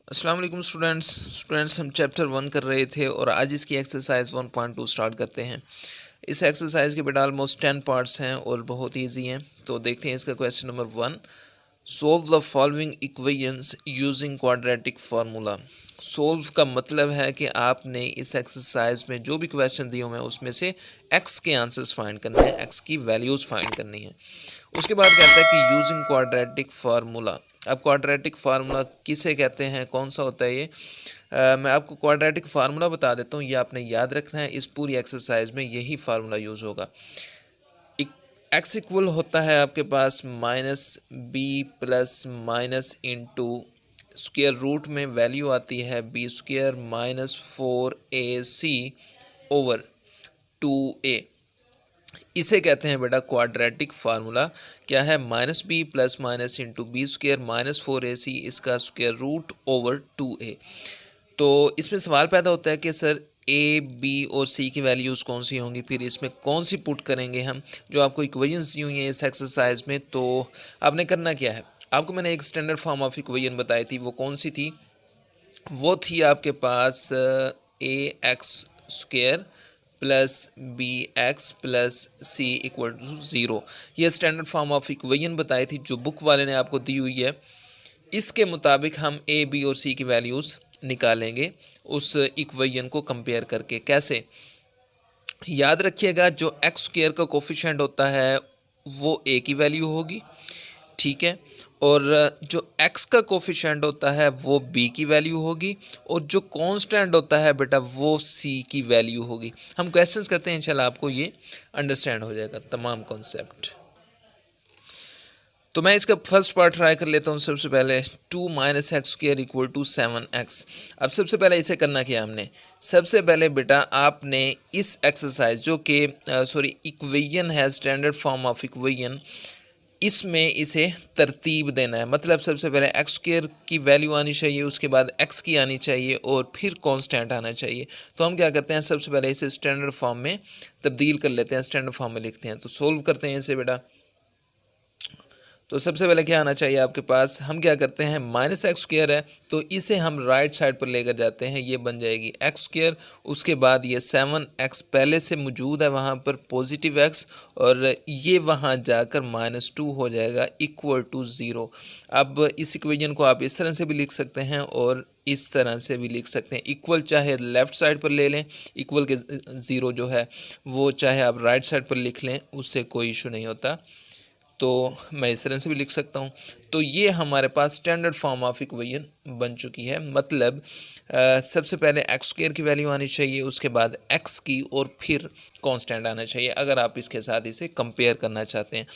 अस्सलाम वालेकुम स्टूडेंट्स हम चैप्टर 1 कर रहे थे और आज इसकी एक्सरसाइज 1.2 स्टार्ट करते हैं। इस एक्सरसाइज के बेटा ऑलमोस्ट 10 पार्ट्स हैं और बहुत ईजी हैं। तो देखते हैं इसका question number 1। Solve the following equations using quadratic formula. Solve का मतलब है कि आपने इस एक्सरसाइज में जो भी क्वेश्चन दिए हुए हैं उसमें से एक्स के आंसर्स फाइंड करने हैं, एक्स की वैल्यूज़ फाइंड करनी है। उसके बाद कहता है कि यूजिंग क्वाड्रेटिक फार्मूला। अब क्वाड्रेटिक फार्मूला किसे कहते हैं, कौन सा होता है ये, मैं आपको क्वाड्रेटिक फार्मूला बता देता हूँ। ये आपने याद रखना है, इस पूरी एक्सरसाइज में यही फार्मूला यूज़ होगा। एक्स इक्वल होता है आपके पास minus B plus minus into square root में वैल्यू आती है B square minus 4ac over 2a। इसे कहते हैं बेटा क्वाड्रेटिक फार्मूला। क्या है? Minus B plus minus into B square minus 4ac इसका स्क्वायर रूट ओवर 2a। तो इसमें सवाल पैदा होता है कि सर ए बी और सी की वैल्यूज़ कौन सी होंगी, फिर इसमें कौन सी पुट करेंगे हम, जो आपको इक्वेशंस दी हुई हैं इस एक्सरसाइज में। तो आपने करना क्या है, आपको मैंने एक स्टैंडर्ड फॉर्म ऑफ इक्वेशन बताई थी, वो कौन सी थी? वो थी आपके पास a x square plus B x plus C equal to 0। ये स्टैंडर्ड फॉर्म ऑफ इक्वेशन बताई थी जो बुक वाले ने आपको दी हुई है। इसके मुताबिक हम ए बी और सी की वैल्यूज़ निकालेंगे उस इक्वेशन को कंपेयर करके। कैसे? याद रखिएगा, जो एक्स स्क्वायर का कोफिशिएंट होता है वो ए की वैल्यू होगी, ठीक है, और जो x का कोफिशिएंट होता है वो b की वैल्यू होगी, और जो कांस्टेंट होता है बेटा वो c की वैल्यू होगी। हम क्वेश्चंस करते हैं, इंशाल्लाह आपको ये अंडरस्टैंड हो जाएगा तमाम कॉन्सेप्ट। तो मैं इसका फर्स्ट पार्ट ट्राई कर लेता हूँ। सबसे पहले 2 minus X square equal to 7x। अब सबसे पहले इसे करना क्या हमने, सबसे पहले बेटा आपने इस एक्सरसाइज जो कि इक्वेशन है, स्टैंडर्ड फॉर्म ऑफ इक्वेशन, इसमें इसे तरतीब देना है। मतलब सबसे पहले एक्स स्क्वायर की वैल्यू आनी चाहिए, उसके बाद एक्स की आनी चाहिए और फिर कांस्टेंट आना चाहिए। तो हम क्या करते हैं, सबसे पहले इसे स्टैंडर्ड फॉर्म में तब्दील कर लेते हैं, स्टैंडर्ड फॉर्म में लिखते हैं। तो सोल्व करते हैं इसे बेटा। तो सबसे पहले क्या आना चाहिए आपके पास, हम क्या करते हैं, माइनस एक्स स्क्वायर है तो इसे हम राइट साइड पर लेकर जाते हैं, ये बन जाएगी एक्स स्क्वायर। उसके बाद ये 7x पहले से मौजूद है वहाँ पर पॉजिटिव x, और ये वहाँ जाकर -2 हो जाएगा इक्वल टू 0। अब इस इक्वेशन को आप इस तरह से भी लिख सकते हैं और इस तरह से भी लिख सकते हैं। इक्वल चाहे लेफ़्ट साइड पर ले लें, इक्वल के 0 जो है वो चाहे आप राइट साइड पर लिख लें, उससे कोई इशू नहीं होता। तो मैं इस तरह से भी लिख सकता हूँ। तो ये हमारे पास स्टैंडर्ड फॉर्म ऑफ इक्वेशन बन चुकी है। मतलब सबसे पहले एक्स स्क्वायर की वैल्यू आनी चाहिए, उसके बाद एक्स की, और फिर कांस्टेंट आना चाहिए अगर आप इसके साथ इसे कंपेयर करना चाहते हैं।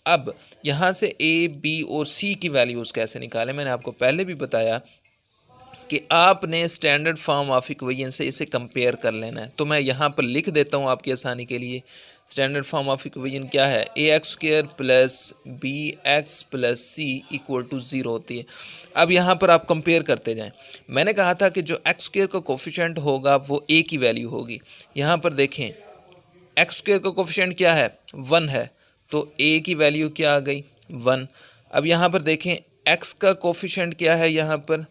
अब यहाँ से ए बी और सी की वैल्यूज़ कैसे निकालें, मैंने आपको पहले भी बताया कि आपने स्टैंडर्ड फॉर्म ऑफ इक्वेशन से इसे कंपेयर कर लेना है। तो मैं यहाँ पर लिख देता हूँ आपकी आसानी के लिए। स्टैंडर्ड फॉर्म ऑफ इक्वेशन क्या है, a x square plus B x plus C equal to 0 होती है। अब यहाँ पर आप कंपेयर करते जाएं। मैंने कहा था कि जो एक्स स्क्वायर का कोफिशिएंट होगा वो ए की वैल्यू होगी। यहाँ पर देखें, एक्स स्क्वायर का कोफिशिएंट क्या है, 1 है, तो ए की वैल्यू क्या आ गई, 1। अब यहाँ पर देखें एक्स का कोफिशिएंट क्या है, यहाँ पर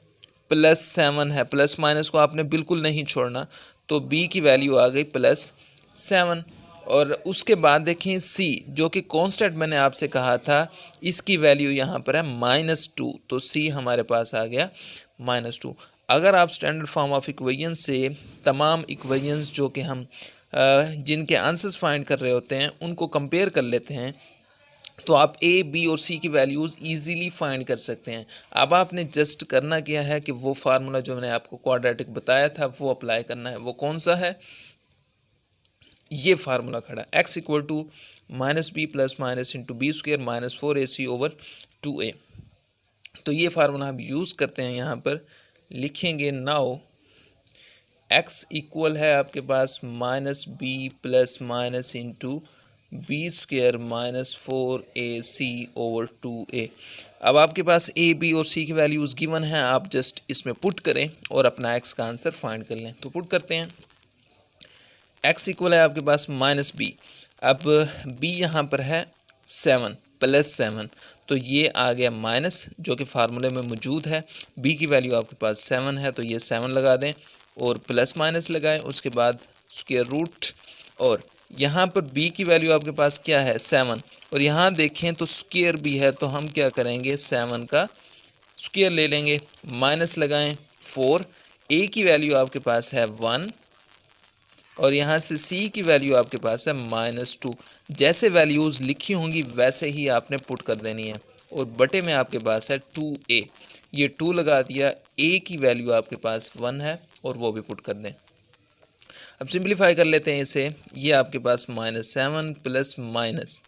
+7 है, प्लस माइनस को आपने बिल्कुल नहीं छोड़ना, तो बी की वैल्यू आ गई +7। और उसके बाद देखें सी, जो कि कांस्टेंट मैंने आपसे कहा था, इसकी वैल्यू यहाँ पर है -2, तो सी हमारे पास आ गया -2। अगर आप स्टैंडर्ड फॉर्म ऑफ इक्वेशन से तमाम इक्वेशंस जो कि हम जिनके आंसर्स फाइंड कर रहे होते हैं उनको कंपेयर कर लेते हैं, तो आप ए बी और सी की वैल्यूज़ इजीली फाइंड कर सकते हैं। अब आपने जस्ट करना क्या है कि वो फार्मूला जो मैंने आपको क्वाड्रेटिक बताया था वो अप्लाई करना है। वो कौन सा है, ये फार्मूला खड़ा, X equal to minus B plus minus into B square minus 4ac over 2a। तो ये फार्मूला हम यूज़ करते हैं, यहाँ पर लिखेंगे। नाउ एक्स इक्वल है आपके पास minus B plus minus into B square minus 4ac over 2a। अब आपके पास ए बी और सी की वैल्यूज़ गिवन हैं, आप जस्ट इसमें पुट करें और अपना एक्स का आंसर फाइंड कर लें। तो पुट करते हैं, एक्स इक्वल है आपके पास माइनस बी। अब बी यहाँ पर है 7, प्लस 7, तो ये आ गया माइनस जो कि फार्मूले में मौजूद है। b की वैल्यू आपके पास 7 है तो ये 7 लगा दें और प्लस माइनस लगाएं, उसके बाद स्क्वायर रूट, और यहाँ पर b की वैल्यू आपके पास क्या है 7, और यहाँ देखें तो स्क्वायर भी है, तो हम क्या करेंगे 7 का स्क्वायर ले लेंगे, माइनस लगाएं 4, a की वैल्यू आपके पास है 1 और यहाँ से c की वैल्यू आपके पास है -2। जैसे वैल्यूज़ लिखी होंगी वैसे ही आपने पुट कर देनी है, और बटे में आपके पास है 2a, ये 2 लगा दिया, a की वैल्यू आपके पास 1 है और वो भी पुट कर दें। अब सिंप्लीफाई कर लेते हैं इसे, ये आपके पास -7 प्लस माइनस,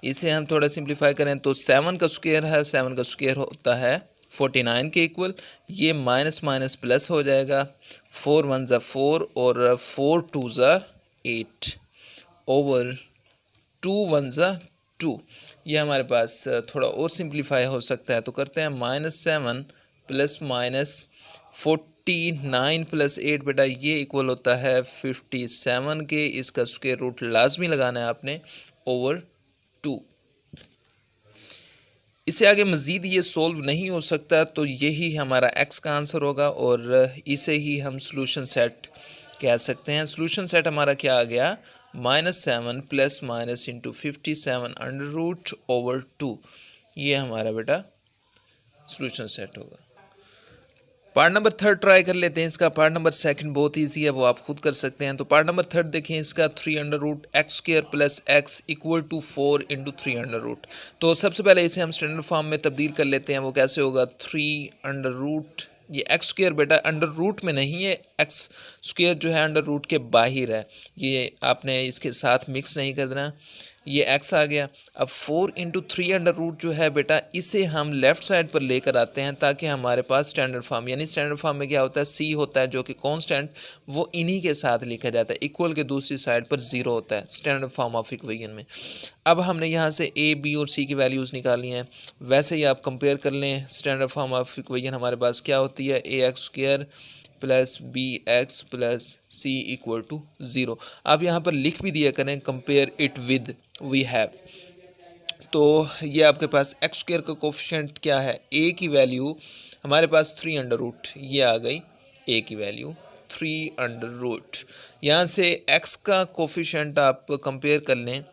इसे हम थोड़ा सिंप्लीफाई करें तो 7 का स्क्वायर है, 7 का स्क्वायर होता है 49 के इक्वल, ये माइनस माइनस प्लस हो जाएगा, 4 1 ज़ा 4 और 4 2 ज़ा 8 ओवर 2 1 ज़ा 2। ये हमारे पास थोड़ा और सिंप्लीफाई हो सकता है, तो करते हैं -7 प्लस माइनस 49 प्लस 8, बेटा ये इक्वल होता है 57 के, इसका स्क्वायर रूट लाजमी लगाना है आपने ओवर 2। इससे आगे मज़ीद ये सोल्व नहीं हो सकता, तो यही हमारा x का आंसर होगा और इसे ही हम सॉल्यूशन सेट कह सकते हैं। सॉल्यूशन सेट हमारा क्या आ गया, -7 plus minus into 57 under root over 2, ये हमारा बेटा सॉल्यूशन सेट होगा। पार्ट नंबर 3 ट्राई कर लेते हैं। इसका पार्ट नंबर 2 बहुत ईजी है, वो आप खुद कर सकते हैं। तो पार्ट नंबर 3 देखें, इसका 3 under root X square plus X equal to 4 into 3 under root. तो सबसे पहले इसे हम स्टैंडर्ड फॉर्म में तब्दील कर लेते हैं। वो कैसे होगा, 3 अंडर रूट, ये एक्स स्क्वायर बेटा अंडर रूट में नहीं है, एक्स स्क्वायर जो है अंडर रूट के बाहर है, ये आपने इसके साथ मिक्स नहीं करना, ये x आ गया। अब 4 इंटू 3 अंडर रूट जो है बेटा, इसे हम लेफ़्ट साइड पर लेकर आते हैं ताकि हमारे पास स्टैंडर्ड फॉर्म, यानी स्टैंडर्ड फॉर्म में क्या होता है, c होता है जो कि कांस्टेंट, वो इन्हीं के साथ लिखा जाता है, इक्वल के दूसरी साइड पर 0 होता है स्टैंडर्ड फॉर्म ऑफ इक्वेशन में। अब हमने यहाँ से a b और c की वैल्यूज़ निकाली हैं, वैसे ही आप कंपेयर कर लें, स्टैंडर्ड फॉर्म ऑफ इक्वेशन हमारे पास क्या होती है, ax square plus B x plus C equal to 0। आप यहाँ पर लिख भी दिया करें compare it with we have. तो ये आपके पास एक्स स्क्वायर का कोफिशिएंट क्या है, ए की वैल्यू हमारे पास 3 अंडर रूट, ये आ गई ए की वैल्यू 3 अंडर रूट। यहाँ से एक्स का कोफिशिएंट आप कंपेयर कर लें,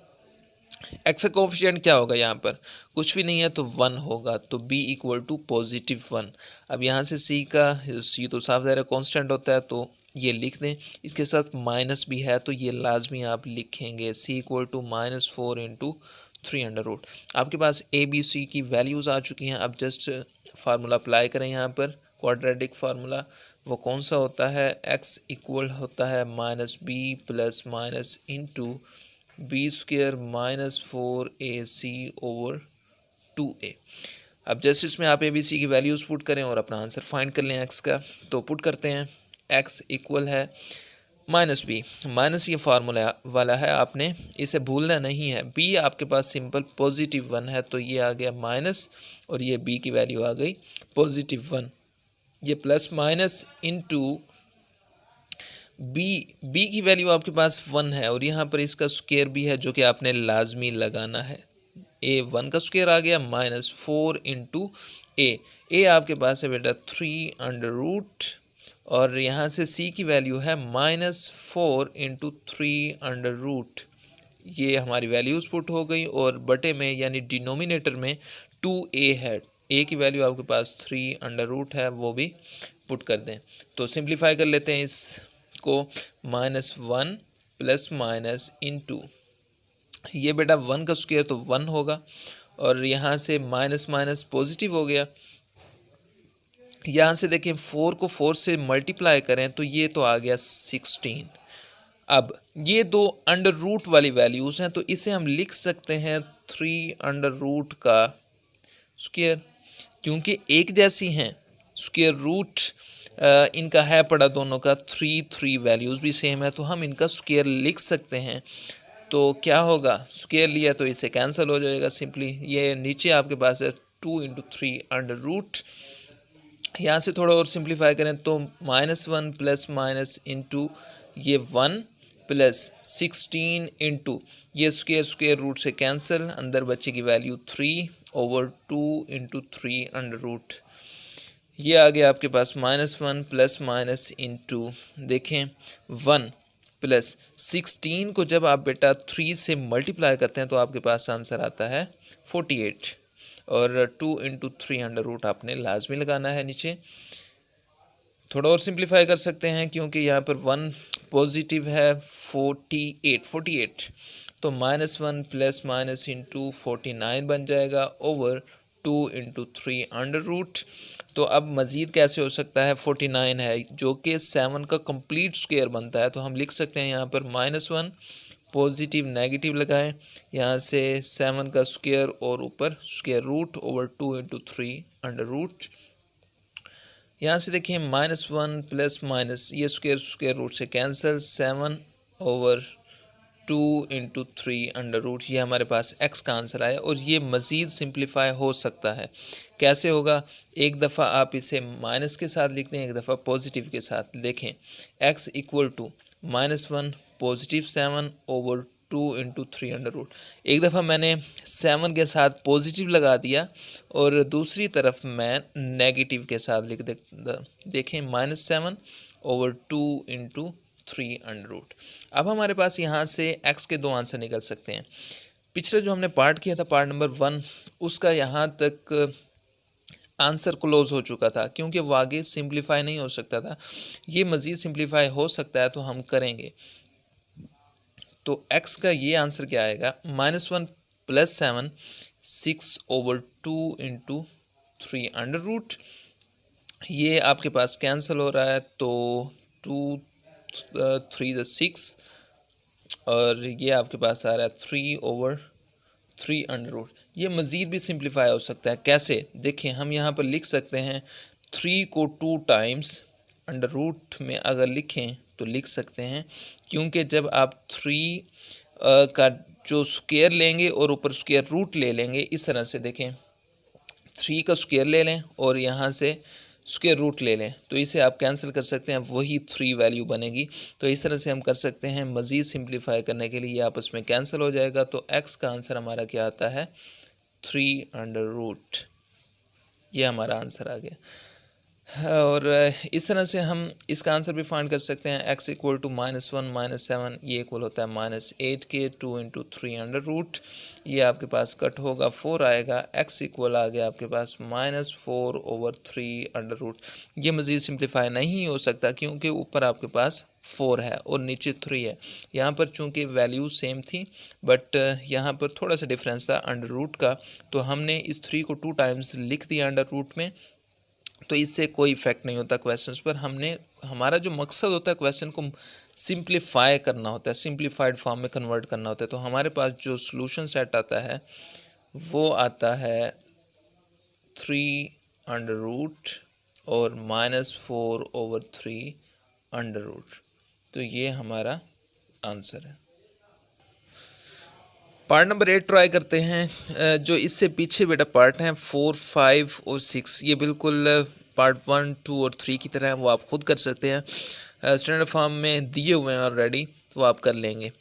एक्स का कोफिशिएंट क्या होगा, यहाँ पर कुछ भी नहीं है तो 1 होगा, तो b इक्वल टू +1। अब यहाँ से c तो साफ ज़ाहिर है कांस्टेंट होता है, तो ये लिख दें, इसके साथ माइनस भी है तो ये लाजमी आप लिखेंगे, c equal to -4 into 3 under root. आपके पास a b c की वैल्यूज़ आ चुकी हैं। अब जस्ट फार्मूला अप्लाई करें यहाँ पर, क्वाड्रेटिक फार्मूला, वो कौन सा होता है, x इक्वल होता है -b plus minus into B square -4ac over 2a। अब जस्ट इसमें आप abc की वैल्यूज़ पुट करें और अपना आंसर फाइंड कर लें x का। तो पुट करते हैं, x इक्वल है -b, माइनस ये फार्मूला वाला है, आपने इसे भूलना नहीं है। b आपके पास सिंपल +1 है, तो ये आ गया माइनस और ये b की वैल्यू आ गई +1, ये प्लस माइनस इंटू बी की वैल्यू आपके पास 1 है और यहाँ पर इसका स्क्वायर भी है जो कि आपने लाजमी लगाना है। a1 का स्क्वायर आ गया -4 इंटू ए आपके पास है बेटा 3 अंडर रूट, और यहाँ से c की वैल्यू है -4 इंटू 3 अंडर रूट। ये हमारी वैल्यूज़ पुट हो गई और बटे में यानी डिनोमिनेटर में 2a है, a की वैल्यू आपके पास 3 अंडर रूट है, वो भी पुट कर दें। तो सिंप्लीफाई कर लेते हैं इस को, -1 प्लस माइनस इंटू, ये बेटा 1 का स्क्वायर तो 1 होगा और यहाँ से माइनस माइनस पॉजिटिव हो गया। यहाँ से देखें 4 को 4 से मल्टीप्लाई करें तो ये तो आ गया 16। अब ये दो अंडर रूट वाली वैल्यूज़ हैं, तो इसे हम लिख सकते हैं 3 अंडर रूट का स्क्वायर, क्योंकि एक जैसी हैं, स्क्वायर रूट इनका है पड़ा दोनों का, 3 वैल्यूज़ भी सेम है, तो हम इनका स्क्वायर लिख सकते हैं। तो क्या होगा, स्क्वायर लिया तो इसे कैंसिल हो जाएगा सिंपली। ये नीचे आपके पास है 2 इंटू 3 अंडर रूट। यहाँ से थोड़ा और सिंप्लीफाई करें तो -1 प्लस माइनस इंटू ये 1 प्लस 16 इंटू ये स्क्वायर रूट से कैंसिल, अंदर बचेगी वैल्यू 3/2 इंटू 3 अंडर रूट। ये आ गया आपके पास -1 प्लस माइनस इंटू देखें 1 प्लस 16 को जब आप बेटा 3 से मल्टीप्लाई करते हैं तो आपके पास आंसर आता है 48 और 2 इंटू 3 अंडर रूट आपने लाजमी लगाना है नीचे। थोड़ा और सिंप्लीफाई कर सकते हैं क्योंकि यहाँ पर 1 पॉजिटिव है, 48 तो -1 प्लस माइनस इंटू 49 बन जाएगा ओवर 2 इंटू 3 अंडर रूट। तो अब मज़ीद कैसे हो सकता है, 49 है जो कि 7 का कंप्लीट स्क्वायर बनता है, तो हम लिख सकते हैं यहाँ पर -1 पॉजिटिव नेगेटिव लगाएं, यहाँ से 7 का स्क्वायर और ऊपर square root over 2 into 3 under root. यहाँ से देखिए -1 प्लस माइनस ये स्क्वायर रूट से cancel, 7 over 2 into 3 under root, ये हमारे पास x का आंसर आया। और ये मज़ीद सिंप्लीफाई हो सकता है, कैसे होगा, एक दफ़ा आप इसे माइनस के साथ लिखते हैं, एक दफ़ा पॉजिटिव के साथ। देखें x equal to -1 positive 7 over 2 into 3 under root. एक दफ़ा मैंने 7 के साथ पॉजिटिव लगा दिया और दूसरी तरफ मैं नेगेटिव के साथ लिख देखें -7 ओवर 2 इंटू 3 अंडर रूट। अब हमारे पास यहाँ से x के दो आंसर निकल सकते हैं। पिछले जो हमने पार्ट किया था पार्ट नंबर 1 उसका यहाँ तक आंसर क्लोज हो चुका था क्योंकि वो आगे सिंप्लीफाई नहीं हो सकता था। ये मज़ीद सिंप्लीफाई हो सकता है तो हम करेंगे। तो x का ये आंसर क्या आएगा, -1 plus 7 6 over 2 into 3 under root. ये आपके पास कैंसिल हो रहा है तो 2 3 6 और ये आपके पास आ रहा है 3 ओवर 3 अंडर रूट। ये मज़ीद भी सिंप्लीफाई हो सकता है, कैसे देखिए हम यहाँ पर लिख सकते हैं 3 को 2 टाइम्स अंडर रूट में अगर लिखें तो लिख सकते हैं, क्योंकि जब आप 3 का जो स्क्वायर लेंगे और ऊपर स्क्वायर रूट ले लेंगे, इस तरह से देखें 3 का स्क्वायर ले लें और यहाँ से स्क्वायर रूट ले लें तो इसे आप कैंसिल कर सकते हैं, वही 3 वैल्यू बनेगी। तो इस तरह से हम कर सकते हैं। मज़ीद सिंप्लीफाई करने के लिए ये आपस में कैंसिल हो जाएगा, तो x का आंसर हमारा क्या आता है 3 अंडर रूट। ये हमारा आंसर आ गया। और इस तरह से हम इसका आंसर भी फाइंड कर सकते हैं। x इक्वल टू -1 -7 ये इक्वल होता है -8 के 2 इंटू 3 अंडर रूट। ये आपके पास कट होगा 4 आएगा, x इक्वल आ गया आपके पास -4 ओवर 3 अंडर रूट। ये मज़ीद सिंप्लीफाई नहीं हो सकता क्योंकि ऊपर आपके पास 4 है और नीचे 3 है। यहाँ पर चूँकि वैल्यू सेम थी बट यहाँ पर थोड़ा सा डिफरेंस था अंडर रूट का, तो हमने इस 3 को 2 टाइम्स लिख दिया अंडर रूट में, तो इससे कोई इफेक्ट नहीं होता क्वेश्चंस पर। हमारा जो मकसद होता है क्वेश्चन को सिंप्लीफाई करना होता है, सिंप्लीफाइड फॉर्म में कन्वर्ट करना होता है। तो हमारे पास जो सॉल्यूशन सेट आता है वो आता है 3 अंडर रूट और -4 ओवर 3 अंडर रूट। तो ये हमारा आंसर है। पार्ट नंबर 8 ट्राई करते हैं। जो इससे पीछे बेटा पार्ट हैं 4 5 और 6, ये बिल्कुल पार्ट 1 2 और 3 की तरह है, वो आप खुद कर सकते हैं। स्टैंडर्ड फॉर्म में दिए हुए हैं ऑलरेडी, तो आप कर लेंगे।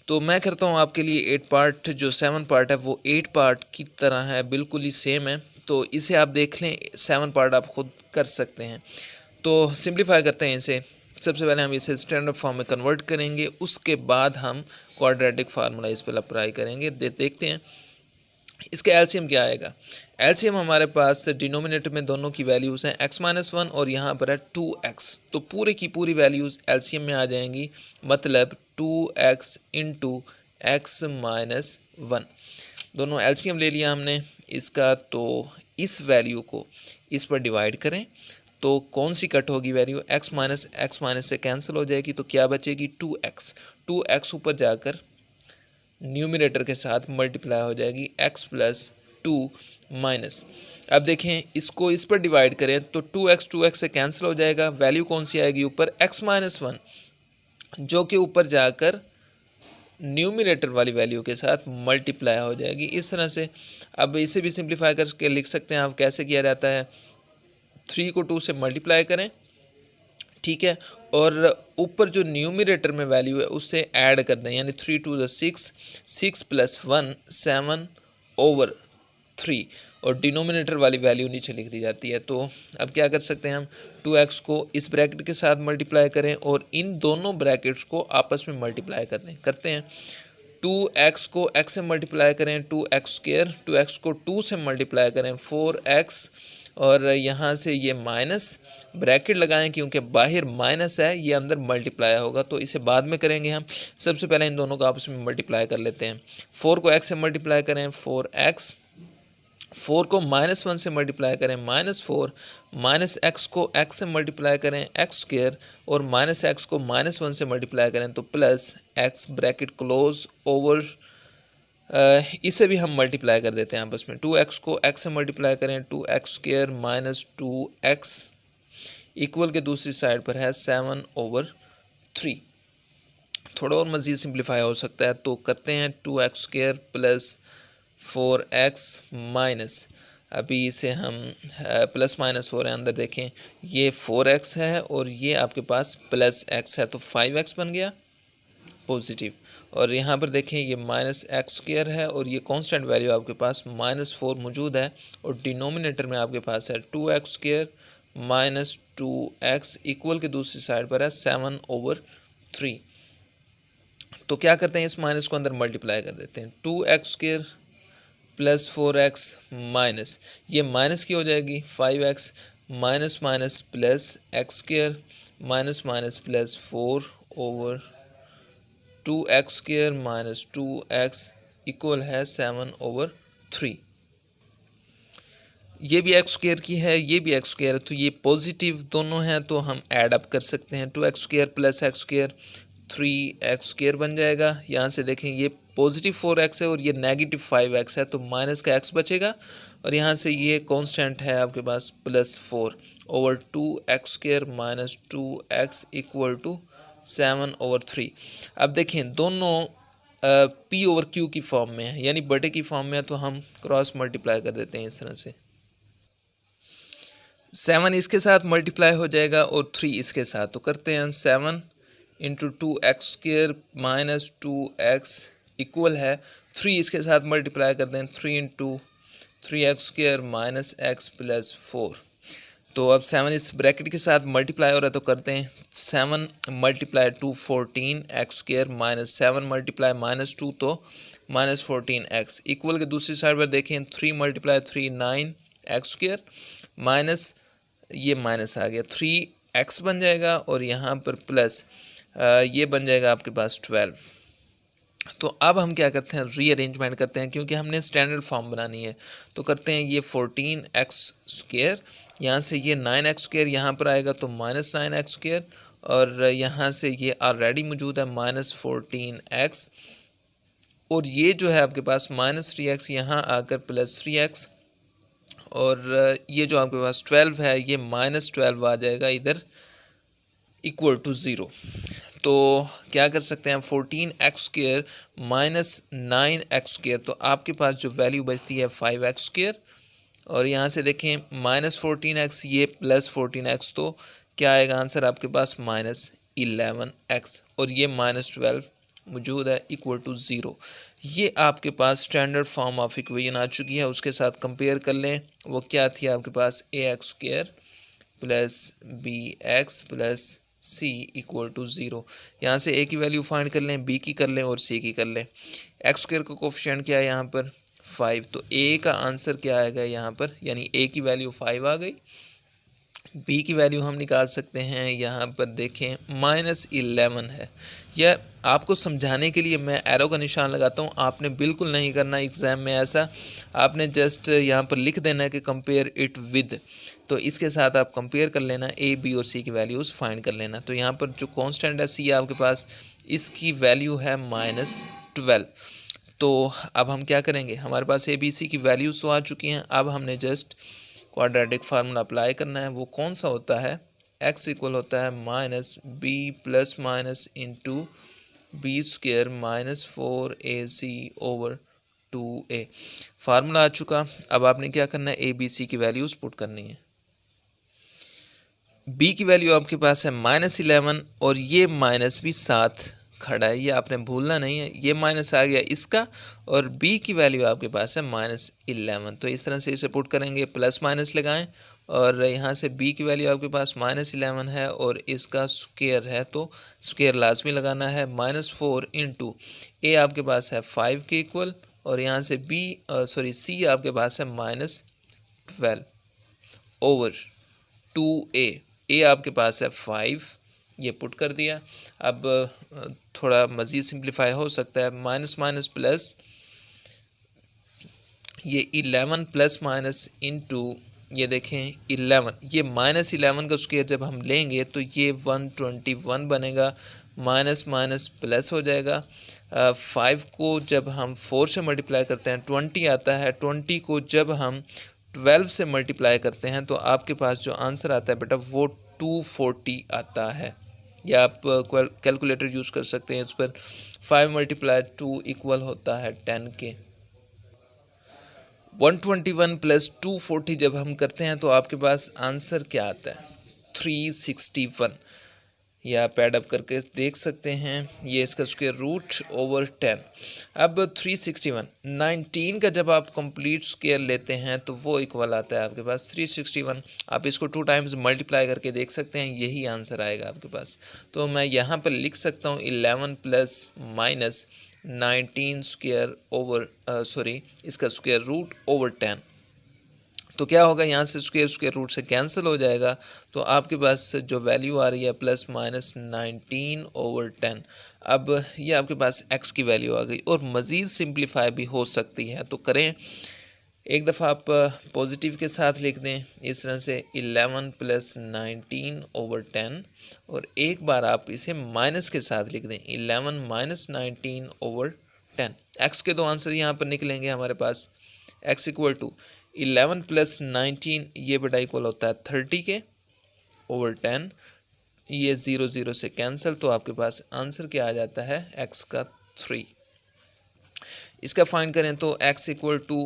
तो मैं करता हूँ आपके लिए 8 पार्ट, जो 7 पार्ट है वो 8 पार्ट की तरह है, बिल्कुल ही सेम है। तो इसे आप देख लें, 7 पार्ट आप खुद कर सकते हैं। तो सिंप्लीफाई करते हैं इसे। सबसे पहले हम इसे स्टैंडर्ड फॉर्म में कन्वर्ट करेंगे, उसके बाद हम क्वाड्रेटिक फार्मूला इस पर अप्लाई करेंगे। देखते हैं इसका एलसीएम क्या आएगा। एलसीएम हमारे पास डिनोमिनेटर में दोनों की वैल्यूज़ हैं x-1 और यहाँ पर है 2x, तो पूरे की पूरी वैल्यूज़ एलसीएम में आ जाएंगी, मतलब 2x इंटू x-1। दोनों एलसीएम ले लिया हमने इसका, तो इस वैल्यू को इस पर डिवाइड करें तो कौन सी कट होगी वैल्यू, x माइनस से कैंसिल हो जाएगी, तो क्या बचेगी 2x ऊपर जाकर न्यूमिनेटर के साथ मल्टीप्लाई हो जाएगी x प्लस 2 माइनस। अब देखें इसको इस पर डिवाइड करें तो 2x से कैंसिल हो जाएगा, वैल्यू कौन सी आएगी ऊपर x-1, जो कि ऊपर जाकर न्यूमिनेटर वाली वैल्यू के साथ मल्टीप्लाई हो जाएगी। इस तरह से अब इसे भी सिंप्लीफाई करके लिख सकते हैं आप। कैसे किया जाता है, 3 को 2 से मल्टीप्लाई करें, ठीक है। और ऊपर जो न्यूमरेटर में वैल्यू है उससे ऐड कर दें, यानी 3 टू द 6, 6 प्लस 1 7/3, और डिनोमिनेटर वाली वैल्यू नीचे लिख दी जाती है। तो अब क्या कर सकते हैं हम, 2x को इस ब्रैकेट के साथ मल्टीप्लाई करें और इन दोनों ब्रैकेट्स को आपस में मल्टीप्लाई कर दें। करते हैं, 2x को x से मल्टीप्लाई करें 2x², 2x को 2 से मल्टीप्लाई करें 4x, और यहाँ से ये माइनस ब्रैकेट लगाएं क्योंकि बाहर माइनस है, ये अंदर मल्टीप्लाई होगा, तो इसे बाद में करेंगे हम। सबसे पहले इन दोनों को आपस में मल्टीप्लाई कर लेते हैं। 4 को x से मल्टीप्लाई करें 4x, 4 को -1 से मल्टीप्लाई करें -4, -x को x से मल्टीप्लाई करें x², और -x को -1 से मल्टीप्लाई करें तो plus x, bracket close over, इसे भी हम मल्टीप्लाई कर देते हैं आपस में। 2x को x से मल्टीप्लाई करें 2x² -2x, इक्वल के दूसरी साइड पर है 7/3। थोड़ा और मज़ीद सिंप्लीफाई हो सकता है, तो करते हैं 2x² प्लस 4x माइनस, अभी इसे हम प्लस माइनस हो रहे हैं, अंदर देखें ये 4x है और ये आपके पास प्लस x है, तो 5x बन गया पॉजिटिव। और यहाँ पर देखें ये -x² है और ये कांस्टेंट वैल्यू आपके पास -4 मौजूद है, और डिनोमिनेटर में आपके पास है 2x² -2x, इक्वल के दूसरी साइड पर है 7/3। तो क्या करते हैं, इस माइनस को अंदर मल्टीप्लाई कर देते हैं। 2x² प्लस 4x माइनस, ये माइनस की हो जाएगी 5x, minus minus plus x² minus minus plus 4/2x² minus 2x, equal है 7/3। ये भी x² की है, ये भी x² है, तो ये पॉजिटिव दोनों हैं, तो हम ऐड अप कर सकते हैं। 2x² प्लस x², 3x² बन जाएगा। यहाँ से देखें ये पॉजिटिव 4x है और ये नेगेटिव 5x है, तो माइनस का x बचेगा, और यहाँ से ये कांस्टेंट है आपके पास +4/2x² minus 2x, equal to 7/3। अब देखें दोनों p/q की फॉर्म में है, यानी बटे की फॉर्म में है, तो हम क्रॉस मल्टीप्लाई कर देते हैं इस तरह से। 7 इसके साथ मल्टीप्लाई हो जाएगा और 3 इसके साथ, तो करते हैं 7 into 2x² minus 2x, equal है 3 इसके साथ मल्टीप्लाई कर दें 3 into 3x² minus x plus 4। तो अब 7 इस ब्रैकेट के साथ मल्टीप्लाई हो रहा है, तो करते हैं 7 मल्टीप्लाई 2 14x² माइनस 7 मल्टीप्लाई -2 तो -14x, इक्वल के दूसरी साइड पर देखें 3 मल्टीप्लाई 3 9x² माइनस, ये माइनस आ गया 3x बन जाएगा, और यहाँ पर प्लस ये बन जाएगा आपके पास 12। तो अब हम क्या करते हैं, रीअरेंजमेंट करते हैं, क्योंकि हमने स्टैंडर्ड फॉर्म बनानी है। तो करते हैं ये 14x², यहाँ से ये 9x² यहाँ पर आएगा तो -9x², और यहाँ से ये ऑलरेडी मौजूद है -14x, और ये जो है आपके पास -3x यहाँ आकर +3x, और ये जो आपके पास 12 है ये -12 आ जाएगा इधर, इक्वल टू 0। तो क्या कर सकते हैं, 14x² माइनस 9x², तो आपके पास जो वैल्यू बचती है 5x², और यहाँ से देखें -14x ये +14x, तो क्या आएगा आंसर आपके पास -11x, और ये -12 मौजूद है, इक्वल टू 0। ये आपके पास स्टैंडर्ड फॉर्म ऑफ इक्वेशन आ चुकी है, उसके साथ कंपेयर कर लें। वो क्या थी आपके पास, ax² plus bx plus c equal to 0। यहाँ से a की वैल्यू फाइंड कर लें, b की कर लें और c की कर लें। x² का कोफिशिएंट क्या है यहाँ पर 5, तो a का आंसर क्या आएगा यहाँ पर, यानी a की वैल्यू 5 आ गई। b की वैल्यू हम निकाल सकते हैं, यहाँ पर देखें -11 है। यह आपको समझाने के लिए मैं एरो का निशान लगाता हूँ, आपने बिल्कुल नहीं करना एग्ज़ाम में ऐसा, आपने जस्ट यहाँ पर लिख देना है कि कंपेयर इट विद, तो इसके साथ आप कंपेयर कर लेना, ए बी और सी की वैल्यूज़ फाइंड कर लेना। तो यहाँ पर जो कांस्टेंट है सी आपके पास, इसकी वैल्यू है -12। तो अब हम क्या करेंगे, हमारे पास ए बी सी की वैल्यूज़ तो आ चुकी हैं, अब हमने जस्ट क्वाड्रेटिक फार्मूला अप्लाई करना है। वो कौन सा होता है, x इक्वल होता है -b plus minus into b² -4ac/2a। Formula आ चुका। अब आपने क्या करना है, ए बी सी की वैल्यूज़ पुट करनी है। बी की वैल्यू आपके पास है -11 और ये माइनस भी साथ खड़ा है, ये आपने भूलना नहीं है, ये माइनस आ गया इसका और बी की वैल्यू आपके पास है -11। तो इस तरह से इसे पुट करेंगे, प्लस माइनस लगाएं और यहाँ से बी की वैल्यू आपके पास -11 है और इसका स्क्वायर है तो स्क्वायर लाजमी लगाना है। -4 इंटू ए आपके पास है 5 के इक्वल और यहाँ से सी आपके पास है -12 ओवर 2a। ए आपके पास है 5, ये पुट कर दिया। अब थोड़ा मज़ीद सिंप्लीफाई हो सकता है, माइनस माइनस प्लस, ये 11 प्लस माइनस इंटू ये देखें 11, ये -11 का स्क्वायर जब हम लेंगे तो ये 121 बनेगा, माइनस माइनस प्लस हो जाएगा। 5 को जब हम 4 से मल्टीप्लाई करते हैं 20 आता है, 20 को जब हम 12 से मल्टीप्लाई करते हैं तो आपके पास जो आंसर आता है बेटा वो 240 आता है। या आप कैलकुलेटर यूज़ कर सकते हैं इस पर। 5 × 2 इक्वल होता है 10 के। 121 प्लस 240 जब हम करते हैं तो आपके पास आंसर क्या आता है 361। या आप एडअप करके देख सकते हैं, ये इसका स्क्वायर रूट ओवर 10। अब 361 19 का जब आप कंप्लीट स्क्वायर लेते हैं तो वो इक्वल आता है आपके पास 361। आप इसको 2 टाइम्स मल्टीप्लाई करके देख सकते हैं, यही आंसर आएगा आपके पास। तो मैं यहाँ पर लिख सकता हूँ 11 प्लस माइनस 19 स्क्वायर ओवर इसका स्क्वायर रूट ओवर 10। तो क्या होगा, यहाँ से स्क्वायर रूट से कैंसिल हो जाएगा तो आपके पास जो वैल्यू आ रही है प्लस माइनस 19 ओवर 10। अब ये आपके पास x की वैल्यू आ गई और मज़ीद सिंप्लीफाई भी हो सकती है, तो करें। एक दफ़ा आप पॉजिटिव के साथ लिख दें इस तरह से 11 प्लस 19 ओवर 10 और एक बार आप इसे माइनस के साथ लिख दें 11 माइनस 19 ओवर 10। x के दो आंसर यहाँ पर निकलेंगे हमारे पास। x इक्वल टू 11 प्लस 19 ये बेटा इक्वल होता है 30 के ओवर 10। ये 0 0 से कैंसिल, तो आपके पास आंसर क्या आ जाता है x का 3। इसका फाइंड करें तो x इक्वल टू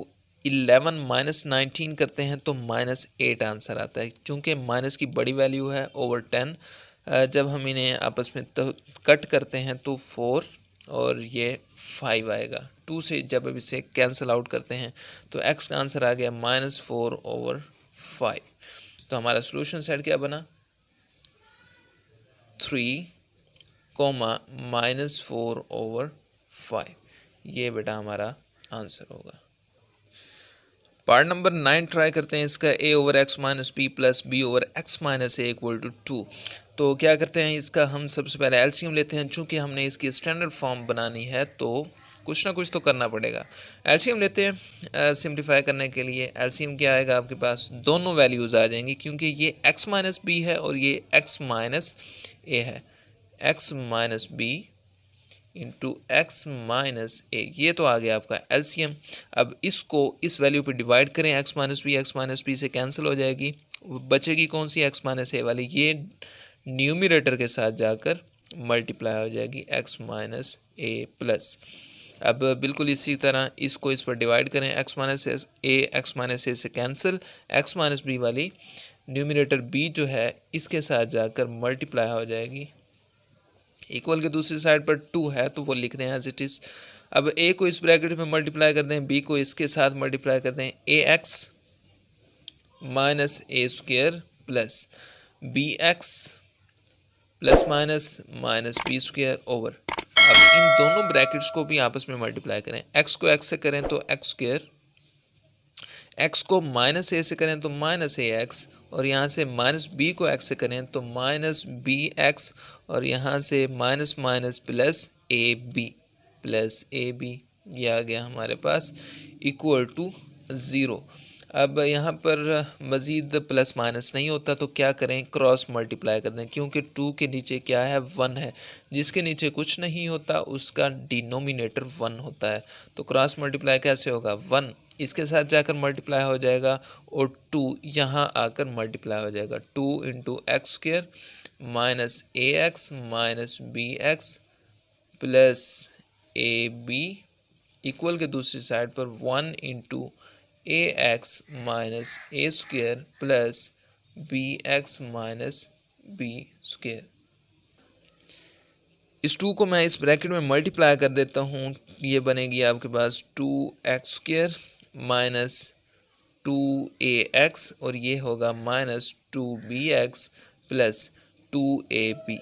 11 माइनस 19 करते हैं तो -8 आंसर आता है। चूँकि माइनस की बड़ी वैल्यू है ओवर 10, जब हम इन्हें आपस में तो कट करते हैं तो 4 और ये 5 आएगा। 2 से जब अब इसे कैंसिल आउट करते हैं तो x का आंसर आ गया -4 ओवर 5। तो हमारा सोल्यूशन सेट क्या बना 3, -4 ओवर 5। ये बेटा हमारा आंसर होगा। पार्ट नंबर 9 ट्राई करते हैं। इसका a over X minus B plus B over X minus A equal to 2। तो क्या करते हैं, इसका हम सबसे पहले एलसीएम लेते हैं। चूँकि हमने इसकी स्टैंडर्ड फॉर्म बनानी है तो कुछ ना कुछ तो करना पड़ेगा। एलसीएम लेते हैं सिंप्लीफाई करने के लिए। एलसीएम क्या आएगा आपके पास, दोनों वैल्यूज़ आ जाएंगी क्योंकि ये x माइनस बी है और ये x माइनस ए है। x minus b into x minus a, ये तो आ गया आपका एलसीएम। अब इसको इस वैल्यू पे डिवाइड करें, एक्स माइनस बी से कैंसिल हो जाएगी, बचेगी कौन सी एक्स माइनस ए वाली, ये न्यूमिनेटर के साथ जाकर मल्टीप्लाई हो जाएगी एक्स माइनस ए प्लस। अब बिल्कुल इसी तरह इसको इस पर डिवाइड करें, एक्स माइनस ए से कैंसिल, एक्स माइनस बी वाली न्यूमिनेटर बी जो है इसके साथ जाकर मल्टीप्लाई हो जाएगी। इक्वल के दूसरी साइड पर 2 है तो वो लिख दें एज इट इज़। अब a को इस ब्रैकेट में मल्टीप्लाई कर दें, b को इसके साथ मल्टीप्लाई कर दें, ax minus a square plus bx plus minus b square over. अब इन दोनों ब्रैकेट्स को भी आपस में मल्टीप्लाई करें, x को x से करें तो एक्स स्क्वायर, x को माइनस ए से करें तो माइनस ए एक्स, और यहाँ से माइनस बी को x से करें तो माइनस बी एक्स, और यहाँ से माइनस माइनस प्लस ए बी, ये आ गया हमारे पास इक्वल टू 0। अब यहाँ पर मज़ीद प्लस माइनस नहीं होता तो क्या करें, क्रॉस मल्टीप्लाई कर दें, क्योंकि 2 के नीचे क्या है 1 है, जिसके नीचे कुछ नहीं होता उसका डिनोमिनेटर 1 होता है। तो क्रॉस मल्टीप्लाई कैसे होगा, 1 इसके साथ जाकर मल्टीप्लाई हो जाएगा और 2 यहाँ आकर मल्टीप्लाई हो जाएगा। 2 into x square minus a x minus b x plus A b equal के दूसरी साइड पर 1 into a x minus a square plus B x minus b square. इस 2 को मैं इस ब्रैकेट में मल्टीप्लाई कर देता हूँ, ये बनेगी आपके पास 2x² माइनस 2ax और ये होगा minus 2bx plus 2ab।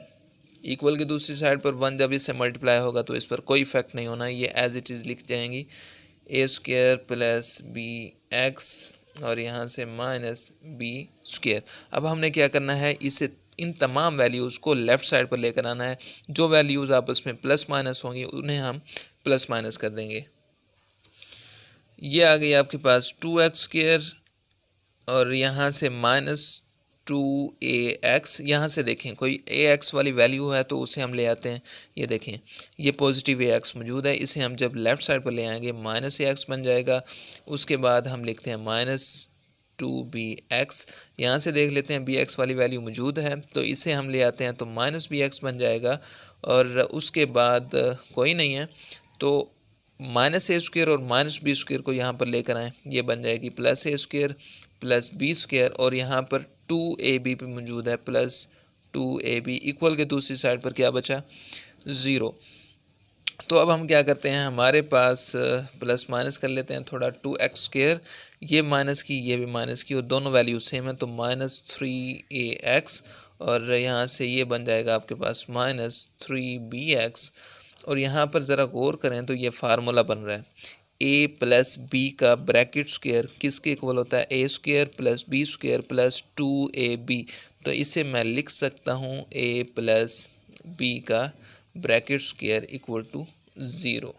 Equal की दूसरी साइड पर 1 जब इससे मल्टीप्लाई होगा तो इस पर कोई इफेक्ट नहीं होना, ये एज इट इज़ लिख जाएंगी a² प्लस bx और यहाँ से माइनस b²। अब हमने क्या करना है, इसे इन तमाम वैल्यूज़ को लेफ़्ट साइड पर लेकर आना है। जो वैल्यूज़ आपस में प्लस माइनस होंगी उन्हें हम प्लस माइनस कर देंगे। ये आ गई आपके पास 2x² और यहाँ से माइनस 2ax। यहाँ से देखें कोई ax वाली वैल्यू है तो उसे हम ले आते हैं। ये देखें ये पॉजिटिव ax मौजूद है, इसे हम जब लेफ़्ट साइड पर ले आएंगे माइनस ax बन जाएगा। उसके बाद हम लिखते हैं माइनस 2bx। यहाँ से देख लेते हैं bx वाली वैल्यू मौजूद है तो इसे हम ले आते हैं तो माइनस bx बन जाएगा। और उसके बाद कोई नहीं है तो माइनस a² और माइनस b² को यहाँ पर लेकर आएँ, ये बन जाएगी प्लस a² प्लस b² और यहाँ पर 2ab भी मौजूद है प्लस 2ab। इक्वल के दूसरी साइड पर क्या बचा, 0। तो अब हम क्या करते हैं, हमारे पास प्लस माइनस कर लेते हैं थोड़ा, 2x², ये माइनस की ये भी माइनस की और दोनों वैल्यू सेम है तो माइनस 3ax और यहाँ से ये बन जाएगा आपके पास माइनस 3bx। और यहाँ पर ज़रा गौर करें तो ये फार्मूला बन रहा है a प्लस बी का ब्रैकेट स्क्वायर किसके इक्वल होता है, a² plus b² plus 2ab। तो इसे मैं लिख सकता हूँ a प्लस बी का ब्रैकेट स्क्वायर इक्वल टू 0।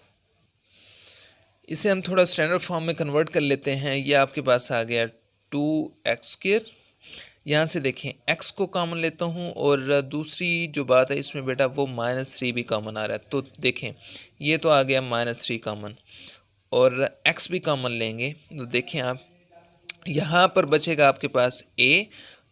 इसे हम थोड़ा स्टैंडर्ड फॉर्म में कन्वर्ट कर लेते हैं। ये आपके पास आ गया 2x²। यहाँ से देखें x को कॉमन लेता हूँ और दूसरी जो बात है इसमें बेटा वो -3 भी कॉमन आ रहा है। तो देखें ये तो आ गया -3 कॉमन और x भी कॉमन लेंगे तो देखें आप यहाँ पर बचेगा आपके पास a,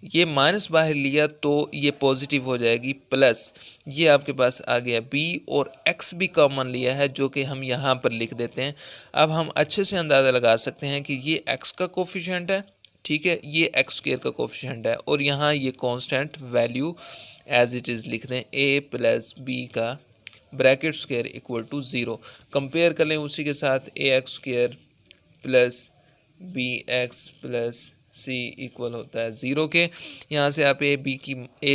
ये माइनस बाहर लिया तो ये पॉजिटिव हो जाएगी, प्लस ये आपके पास आ गया b और x भी कॉमन लिया है जो कि हम यहाँ पर लिख देते हैं। अब हम अच्छे से अंदाज़ा लगा सकते हैं कि ये x का कोफिशिएंट है, ठीक है, ये x² का कोफिशिएंट है और यहाँ ये constant value as it is लिख दें a प्लस b का bracket square equal to 0। Compare कर लें उसी के साथ ax² plus bx plus c equal होता है 0 के। यहाँ से आप a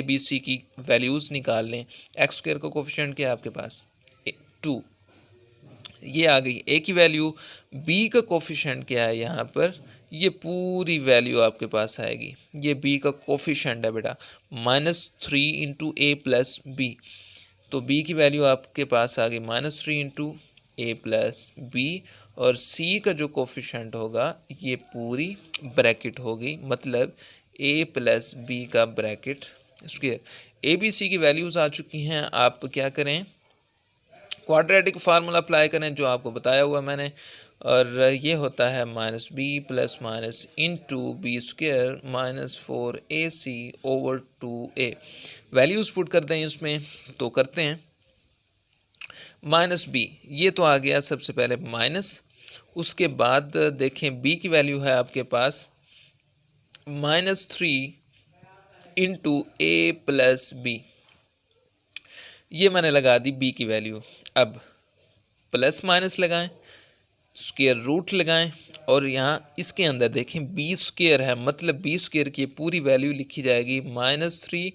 b c की वैल्यूज़ निकाल लें। x² का कोफिशिएंट क्या है आपके पास 2, ये आ गई a की वैल्यू। b का कोफिशिएंट क्या है यहाँ पर, ये पूरी वैल्यू आपके पास आएगी। ये b का कोफिशिएंट है बेटा -3 इंटू a प्लस b। तो b की वैल्यू आपके पास आ गई -3 इंटू a प्लस b और c का जो कोफिशिएंट होगा ये पूरी ब्रैकेट होगी, मतलब a प्लस b का bracket square. a b c की वैल्यूज़ आ चुकी हैं। आप क्या करें, क्वाड्रेटिक फार्मूला अप्लाई करें जो आपको बताया हुआ मैंने, और ये होता है -b plus minus into b² -4ac over 2a। Values put कर दें इसमें तो करते हैं -b, ये तो आ गया सबसे पहले माइनस। उसके बाद देखें b की वैल्यू है आपके पास -3 इंटू a प्लस b, ये मैंने लगा दी b की वैल्यू। अब प्लस माइनस लगाएं, स्क्वायर रूट लगाएं और यहाँ इसके अंदर देखें b² है, मतलब b² की पूरी वैल्यू लिखी जाएगी -3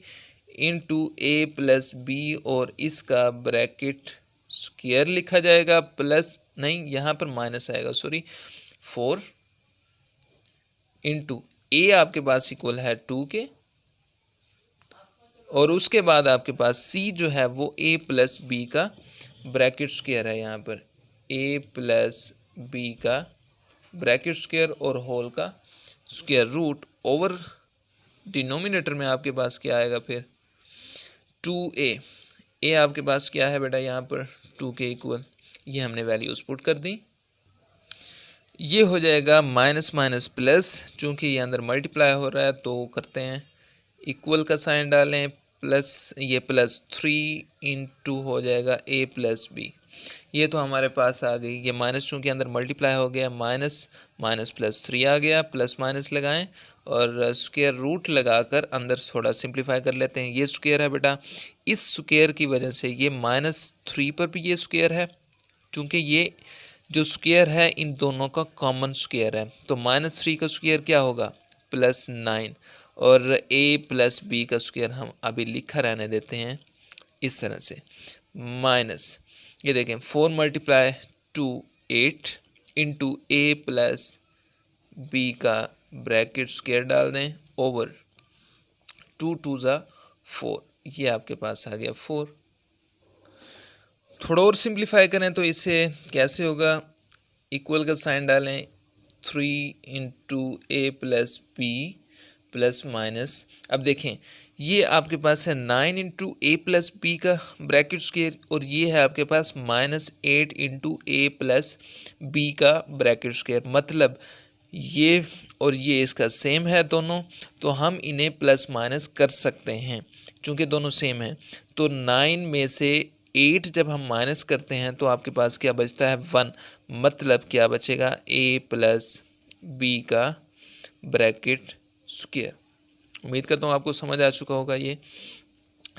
इंटू a प्लस b और इसका ब्रैकेट स्क्वायर लिखा जाएगा, प्लस नहीं यहाँ पर माइनस आएगा, सॉरी 4 इंटू a आपके पास इक्वल है 2 के और उसके बाद आपके पास c जो है वो a प्लस b का ब्रैकेट स्क्वायर है, यहाँ पर a प्लस b का ब्रैकेट स्क्वायर और होल का स्क्वायर रूट ओवर डिनोमिनेटर में आपके पास क्या आएगा फिर 2a। a आपके पास क्या है बेटा यहाँ पर 2 के इक्वल, ये हमने वैल्यूज पुट कर दी। ये हो जाएगा माइनस माइनस प्लस, चूँकि ये अंदर मल्टीप्लाई हो रहा है तो करते हैं इक्वल का साइन डालें, प्लस ये +3 इंटू हो जाएगा a प्लस b। ये तो हमारे पास आ गई, ये माइनस चूँकि अंदर मल्टीप्लाई हो गया, माइनस माइनस प्लस 3 आ गया, प्लस माइनस लगाएं और स्क्वायर रूट लगाकर अंदर थोड़ा सिंप्लीफाई कर लेते हैं। ये स्क्वायर है बेटा, इस स्क्वायर की वजह से ये -3 पर भी ये स्क्वायर है, चूँकि ये जो स्क्वायर है इन दोनों का कॉमन स्क्वायर है, तो -3 का स्क्वायर क्या होगा, +9, और a प्लस बी का स्क्वायर हम अभी लिखा रहने देते हैं इस तरह से, माइनस ये देखें 4 multiply 2 8 into a plus B का ब्रैकेट स्क्वायर डाल दें ओवर 2 2 ज़ा 4, ये आपके पास आ गया 4। थोड़ा और सिंप्लीफाई करें तो इसे कैसे होगा, इक्वल का साइन डालें, 3 इंटू ए प्लस बी प्लस माइनस, अब देखें ये आपके पास है 9 इंटू ए प्लस बी का ब्रैकेट स्क्वायर, और ये है आपके पास -8 इंटू ए प्लस बी का ब्रैकेट स्क्वायर, मतलब ये और ये इसका सेम है दोनों, तो हम इन्हें प्लस माइनस कर सकते हैं चूँकि दोनों सेम हैं। तो 9 में से 8 जब हम माइनस करते हैं तो आपके पास क्या बचता है, 1, मतलब क्या बचेगा, a प्लस बी का ब्रैकेट स्क्वायर। उम्मीद करता हूँ आपको समझ आ चुका होगा। ये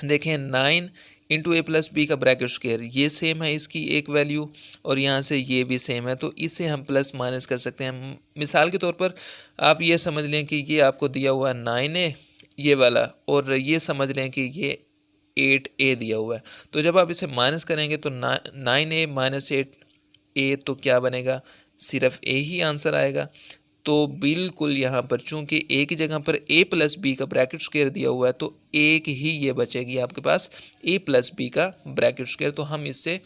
देखें 9 इंटू ए प्लस बी का ब्रैकेट स्क्वायर, ये सेम है इसकी एक वैल्यू, और यहाँ से ये भी सेम है, तो इसे हम प्लस माइनस कर सकते हैं। मिसाल के तौर पर आप ये समझ लें कि ये आपको दिया हुआ है 9a ये वाला, और ये समझ लें कि ये 8a दिया हुआ है, तो जब आप इसे माइनस करेंगे तो 9a माइनस 8a तो क्या बनेगा, सिर्फ a ही आंसर आएगा। तो बिल्कुल यहाँ पर चूंकि a की जगह पर a प्लस बी का ब्रैकेट स्क्वायर दिया हुआ है, तो एक ही ये बचेगी आपके पास a प्लस बी का ब्रैकेट स्क्वायर, तो हम इससे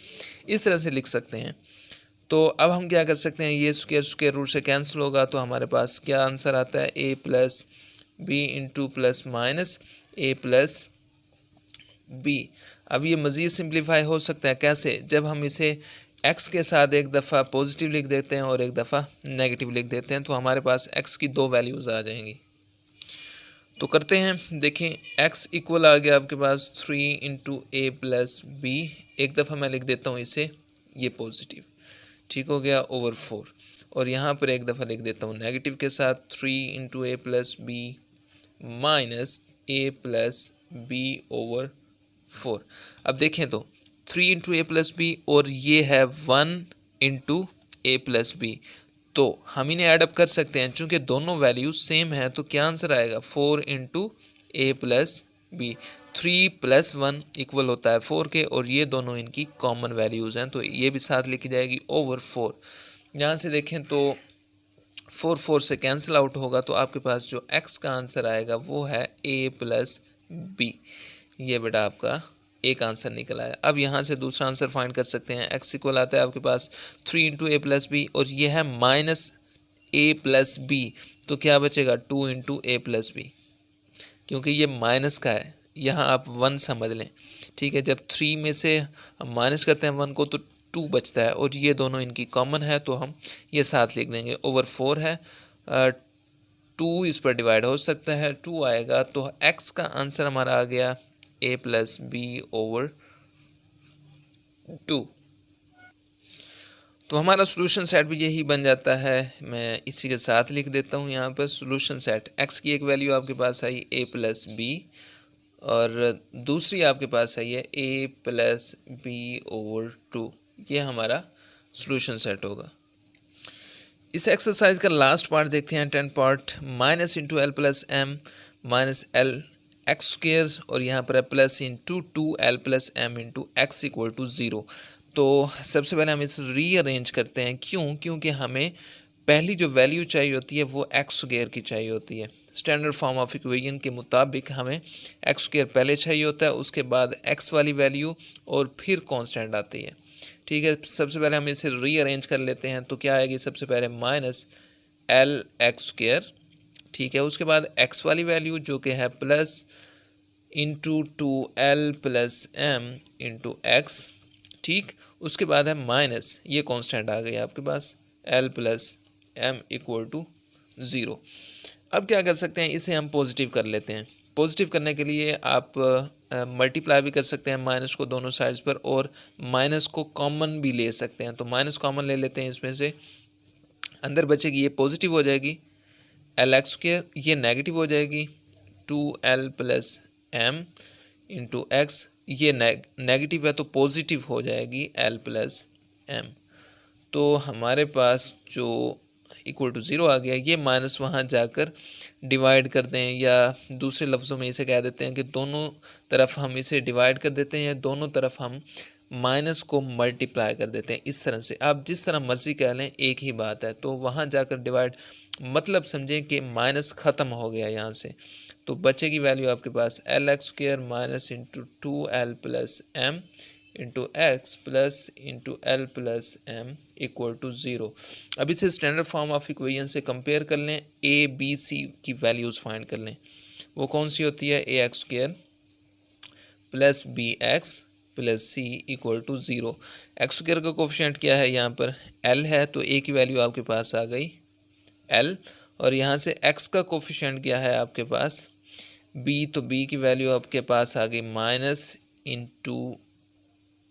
इस तरह से लिख सकते हैं। तो अब हम क्या कर सकते हैं, ये स्क्वायर रूट से कैंसिल होगा, तो हमारे पास क्या आंसर आता है, a plus B into plus minus a plus B. अब ये मज़ीद सिंप्लीफाई हो सकता है कैसे, जब हम इसे x के साथ एक दफ़ा पॉजिटिव लिख देते हैं और एक दफ़ा नेगेटिव लिख देते हैं, तो हमारे पास x की 2 वैल्यूज़ आ जाएंगी। तो करते हैं, देखें x इक्वल आ गया आपके पास 3 इंटू ए प्लस बी, एक दफ़ा मैं लिख देता हूँ इसे, ये पॉजिटिव ठीक हो गया, ओवर 4, और यहाँ पर एक दफ़ा लिख देता हूँ नेगेटिव के साथ 3 इंटू ए प्लस बी माइनस ए प्लस बी ओवर 4। अब देखें तो 3 इंटू ए प्लस बी और ये है 1 इंटू ए प्लस बी, तो हम इन्हें ऐडअप कर सकते हैं, चूँकि दोनों वैल्यूज सेम हैं, तो क्या आंसर आएगा, 4 इंटू ए प्लस बी। 3 प्लस 1 इक्वल होता है 4 के, और ये दोनों इनकी कॉमन वैल्यूज़ हैं, तो ये भी साथ लिखी जाएगी ओवर 4। यहाँ से देखें तो 4 4 से कैंसिल आउट होगा, तो आपके पास जो x का आंसर आएगा वो है a प्लस बी। ये बेटा आपका एक आंसर निकल आया। अब यहाँ से दूसरा आंसर फाइंड कर सकते हैं, x इक्वल आता है आपके पास 3 इंटू ए प्लस बी, और ये है माइनस ए प्लस बी, तो क्या बचेगा 2 इंटू ए प्लस बी, क्योंकि ये माइनस का है, यहाँ आप 1 समझ लें, ठीक है। जब 3 में से हम माइनस करते हैं 1 को तो 2 बचता है, और ये दोनों इनकी कॉमन है, तो हम ये साथ लिख देंगे, ओवर 4 है, 2 इस पर डिवाइड हो सकता है, 2 आएगा, तो x का आंसर हमारा आ गया a प्लस बी ओवर 2। तो हमारा सोल्यूशन सेट भी यही बन जाता है। मैं इसी के साथ लिख देता हूँ यहाँ पर सोल्यूशन सेट, x की एक वैल्यू आपके पास आई a प्लस बी, और दूसरी आपके पास आई है a प्लस बी ओवर 2, ये हमारा सोल्यूशन सेट होगा। इस एक्सरसाइज का लास्ट पार्ट देखते हैं, 10 part, minus into L plus M minus L X square, और यहाँ पर है plus into 2l plus M into X equal to 0। तो सबसे पहले हम इसे रीअरेंज करते हैं, क्योंकि हमें पहली जो वैल्यू चाहिए होती है वो एक्स स्क्वेयर की चाहिए होती है। स्टैंडर्ड फॉर्म ऑफ इक्वेशन के मुताबिक हमें एक्स स्क्वेयर पहले चाहिए होता है, उसके बाद एक्स वाली वैल्यू, और फिर कांस्टेंट आती है, ठीक है। सबसे पहले हम इसे रीअरेंज कर लेते हैं, तो क्या आएगी, सबसे पहले माइनस एल एक्स स्क्वेयर, ठीक है, उसके बाद एक्स वाली वैल्यू जो कि है plus into 2l plus M into X, ठीक, उसके बाद है माइनस, ये कांस्टेंट आ गई आपके पास l plus M equal to 0। अब क्या कर सकते हैं, इसे हम पॉजिटिव कर लेते हैं। पॉजिटिव करने के लिए आप मल्टीप्लाई भी कर सकते हैं माइनस को दोनों साइड्स पर, और माइनस को कॉमन भी ले सकते हैं। तो माइनस कॉमन ले लेते हैं, इसमें से अंदर बचेगी ये पॉजिटिव हो जाएगी एल एक्स स्क्वायर, ये नेगेटिव हो जाएगी 2l plus M into X, ये नेगेटिव है तो पॉजिटिव हो जाएगी l प्लस एम। तो हमारे पास जो इक्वल टू ज़ीरो आ गया, ये माइनस वहाँ जाकर डिवाइड कर दें, या दूसरे लफ्ज़ों में इसे कह देते हैं कि दोनों तरफ हम इसे डिवाइड कर देते हैं, या दोनों तरफ हम माइनस को मल्टीप्लाई कर देते हैं। इस तरह से आप जिस तरह मर्ज़ी कह लें, एक ही बात है। तो वहाँ जाकर डिवाइड मतलब समझें कि माइनस ख़त्म हो गया यहाँ से, तो बचेगी वैल्यू आपके पास l x square minus into 2l plus M into x plus into L plus M equal to zero. अब इसे स्टैंडर्ड फॉर्म ऑफ इक्वेशन से कंपेयर कर लें, ए बी सी की वैल्यूज़ फाइंड कर लें। वो कौन सी होती है? A x square plus B x plus C equal to zero. X square का कोफिशिएंट क्या है? यहाँ पर एल है, तो ए की वैल्यू आपके पास आ गई एल, और यहाँ से एक्स का कोफिशिएंट क्या है आपके पास? बी, तो बी की वैल्यू आपके पास आ गई minus into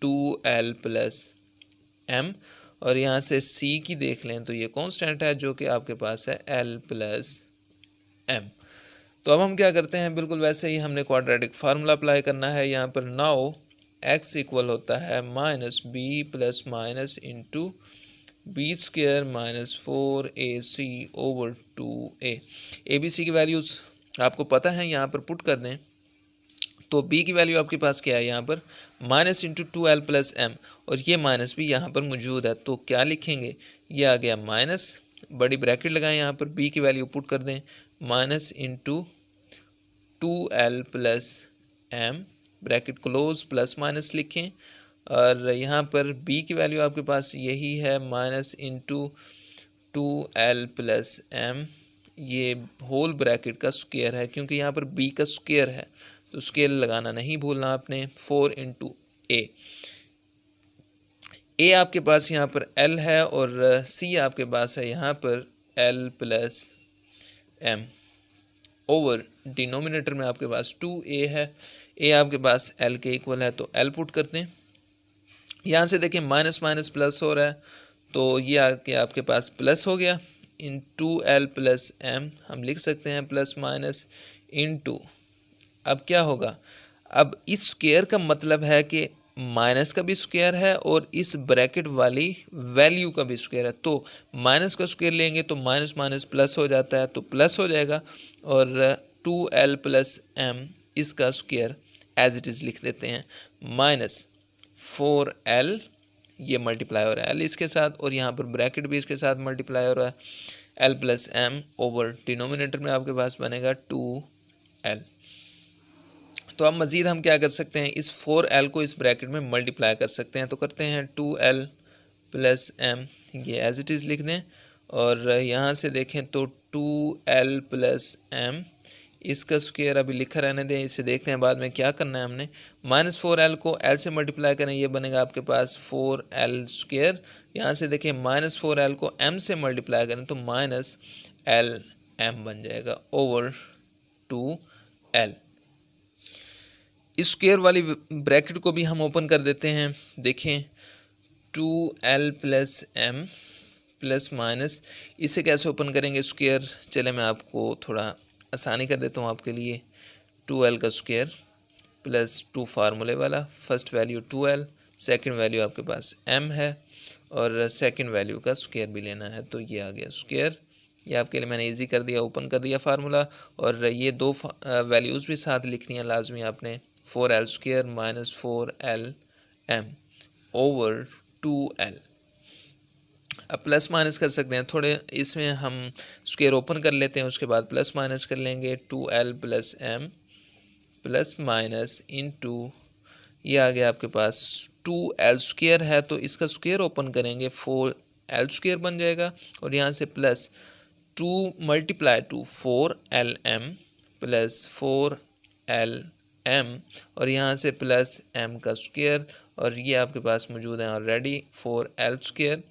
2l plus M, और यहाँ से सी की देख लें तो ये कांस्टेंट है जो कि आपके पास है l प्लस एम। तो अब हम क्या करते हैं, बिल्कुल वैसे ही हमने क्वाड्रेटिक फार्मूला अप्लाई करना है यहाँ पर। नाउ x इक्वल होता है minus B plus minus into B square minus 4ac over 2a। A B C की वैल्यूज़ आपको पता है, यहाँ पर पुट कर दें तो b की वैल्यू आपके पास क्या है यहाँ पर? Minus into 2l plus M, और ये माइनस भी यहाँ पर मौजूद है, तो क्या लिखेंगे? ये आ गया माइनस, बड़ी ब्रैकेट लगाएं यहाँ पर, b की वैल्यू पुट कर दें minus into 2l plus M, bracket close, plus minus लिखें, और यहाँ पर b की वैल्यू आपके पास यही है minus into 2l plus M, ये होल ब्रैकेट का स्क्वायर है, क्योंकि यहाँ पर b का स्क्वायर है तो स्केल लगाना नहीं भूलना आपने। 4 इंटू ए आपके पास यहाँ पर l है, और c आपके पास है यहाँ पर l plus M, over denominator में आपके पास 2a है, a आपके पास l के इक्वल है, तो l पुट करते हैं। यहाँ से देखें माइनस माइनस प्लस हो रहा है, तो ये आके आपके पास प्लस हो गया, इन 2l प्लस एम हम लिख सकते हैं प्लस माइनस इंटू, अब क्या होगा? अब इस स्क्वायर का मतलब है कि माइनस का भी स्क्वायर है और इस ब्रैकेट वाली वैल्यू का भी स्क्वायर है, तो माइनस का स्क्वायर लेंगे तो माइनस माइनस प्लस हो जाता है, तो प्लस हो जाएगा, और 2l प्लस एम इसका स्क्वायर एज इट इज़ लिख देते हैं माइनस 4l, ये मल्टीप्लाई हो रहा है l इसके साथ, और यहाँ पर ब्रैकेट भी इसके साथ मल्टीप्लाई हो रहा है l plus M, over denominator में आपके पास बनेगा 2l। तो अब मज़ीद हम क्या कर सकते हैं, इस 4l को इस ब्रैकेट में मल्टीप्लाई कर सकते हैं, तो करते हैं 2l प्लस एम, ये एज इट इज़ लिख दें, और यहाँ से देखें तो 2l प्लस एम इसका स्क्वायर अभी लिखा रहने दें, इसे देखते हैं बाद में क्या करना है हमने। माइनस 4l को l से मल्टीप्लाई करें, ये बनेगा आपके पास 4l स्क्वायर, यहाँ से देखें माइनस 4l को m से मल्टीप्लाई करें तो माइनस l m बन जाएगा ओवर 2l। इस स्क्वायर वाली ब्रैकेट को भी हम ओपन कर देते हैं, देखें 2l plus M plus minus, इसे कैसे ओपन करेंगे स्क्वायर? चले मैं आपको थोड़ा आसानी कर देता हूँ आपके लिए। 2l का स्क्वायर प्लस 2 फार्मूले वाला, first value 2l, second value आपके पास m है, और सेकंड वैल्यू का स्क्वायर भी लेना है, तो ये आ गया स्क्वायर। ये आपके लिए मैंने इजी कर दिया, ओपन कर दिया फार्मूला, और ये दो वैल्यूज़ भी साथ लिखनी है लाजमी आपने, 4l square minus 4l m over 2l। अब प्लस माइनस कर सकते हैं थोड़े, इसमें हम स्क्वायर ओपन कर लेते हैं, उसके बाद प्लस माइनस कर लेंगे 2l plus m plus minus into, ये आ गया आपके पास 2l स्क्वायर है, तो इसका स्क्वायर ओपन करेंगे 4l स्क्वायर बन जाएगा, और यहाँ से plus 2 multiply two 4lm plus 4lm, और यहाँ से प्लस m का स्क्वायर, और ये आपके पास मौजूद है ऑलरेडी 4l स्क्वायर,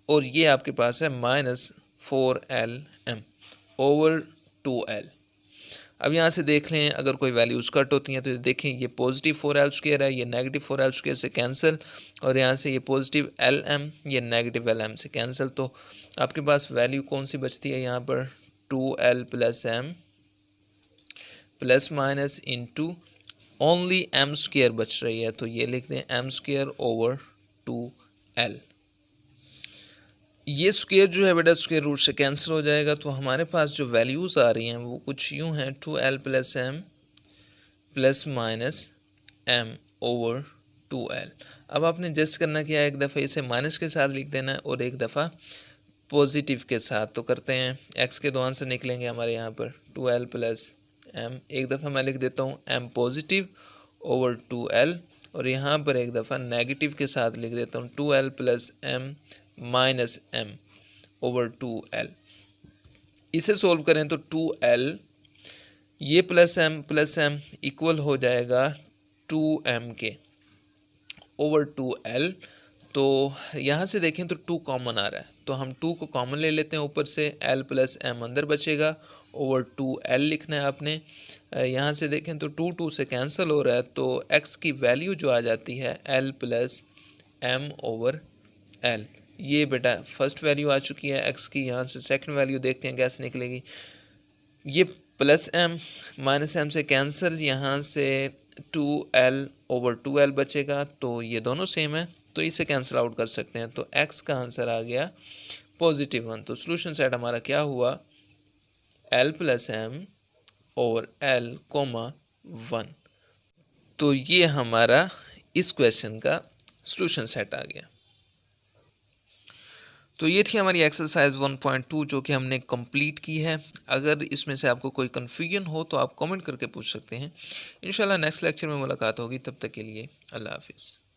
और ये आपके पास है माइनस 4lm ओवर 2l। अब यहाँ से देख लें अगर कोई वैल्यूज़ कट होती हैं तो देखें ये पॉजिटिव 4l² है, ये नेगेटिव 4l² से कैंसिल, और यहाँ से ये पॉजिटिव lm, ये नेगेटिव lm से कैंसिल। तो आपके पास वैल्यू कौन सी बचती है यहाँ पर 2l + m plus minus into only m² बच रही है, तो ये लिख दें m² / 2l। ये स्क्वायर जो है बेटा स्क्वायर रूट से कैंसिल हो जाएगा, तो हमारे पास जो वैल्यूज़ आ रही हैं वो कुछ यूँ हैं 2l + m plus minus m/2l। अब आपने जस्ट करना क्या है, एक दफ़ा इसे माइनस के साथ लिख देना है और एक दफ़ा पॉजिटिव के साथ। तो करते हैं, x के दो आंसर निकलेंगे हमारे यहाँ पर 2l + m, एक दफ़ा मैं लिख देता हूँ m पॉजिटिव / 2l, और यहाँ पर एक दफ़ा नेगेटिव के साथ लिख देता हूँ 2l + m - m/2l। इसे सोल्व करें तो 2l ये + m इक्वल हो जाएगा 2m के / 2l। तो यहाँ से देखें तो 2 कॉमन आ रहा है, तो हम 2 को कॉमन ले लेते हैं ऊपर से, l + m अंदर बचेगा, / 2l लिखना है आपने। यहाँ से देखें तो 2 से कैंसिल हो रहा है, तो x की वैल्यू जो आ जाती है l + m/l। ये बेटा फर्स्ट वैल्यू आ चुकी है x की। यहाँ से सेकंड वैल्यू देखते हैं कैसे निकलेगी। ये +m - m से कैंसिल, यहाँ से 2l / 2l बचेगा, तो ये दोनों सेम है तो इसे कैंसिल आउट कर सकते हैं। तो x का आंसर आ गया +1। तो सोल्यूशन सेट हमारा क्या हुआ, l + m और l, 1। तो ये हमारा इस क्वेश्चन का सोल्यूशन सेट आ गया। तो ये थी हमारी एक्सरसाइज 1.2 जो कि हमने कंप्लीट की है। अगर इसमें से आपको कोई कन्फ्यूजन हो तो आप कमेंट करके पूछ सकते हैं। इंशाल्लाह नेक्स्ट लेक्चर में मुलाकात होगी, तब तक के लिए अल्लाह हाफिज़।